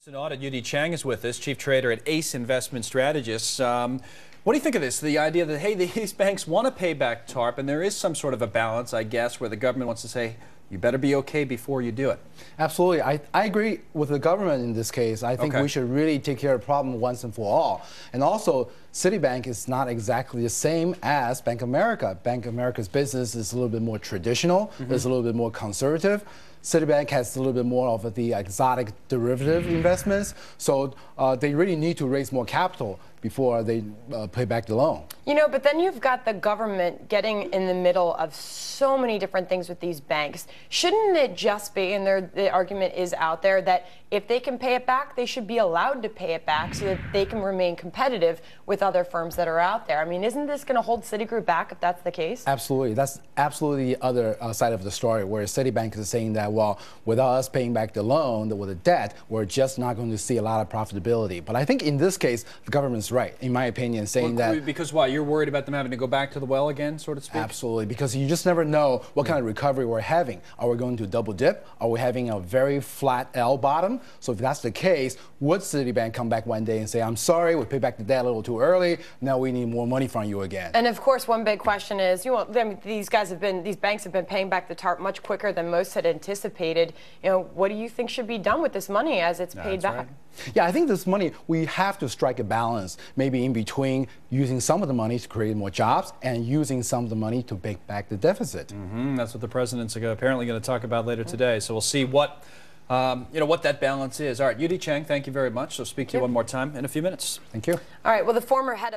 An audit, Yu-Dee Chang is with us, chief trader at Ace Investment Strategists. What do you think of this? The idea that, hey, these banks want to pay back TARP, and there is some sort of a balance, I guess, where the government wants to say, you better be okay before you do it. Absolutely. I agree with the government in this case. I think we should really take care of the problem once and for all. And also, Citibank is not exactly the same as Bank of America. Bank of America's business is a little bit more traditional, it's a little bit more conservative. Citibank has a little bit more of the exotic derivative investments, so they really need to raise more capital before they pay back the loan. You know, but then you've got the government getting in the middle of so many different things with these banks. Shouldn't it just be, and the argument is out there, that if they can pay it back, they should be allowed to pay it back so that they can remain competitive with other firms that are out there? I mean, isn't this going to hold Citigroup back if that's the case? Absolutely. That's absolutely the other side of the story, where Citibank is saying that, well, without us paying back the loan, with the debt, we're just not going to see a lot of profitability. But I think in this case, the government's right, in my opinion, saying that... Because why? You're worried about them having to go back to the well again, so to speak? Absolutely, because you just never know what kind of recovery we're having. Are we going to double dip? Are we having a very flat L bottom? So if that's the case, would Citibank come back one day and say, I'm sorry, we paid back the debt a little too early, now we need more money from you again? And of course, one big question is, I mean, these banks have been paying back the TARP much quicker than most had anticipated. You know, what do you think should be done with this money as it's paid back? Right. Yeah, I think this money, we have to strike a balance, maybe in between using some of the money to create more jobs and using some of the money to pay back the deficit. That's what the president's apparently going to talk about later today. So we'll see what what that balance is. All right, Yu-Dee Chang, thank you very much. So speak to you one more time in a few minutes. Thank you. All right, well, the former head of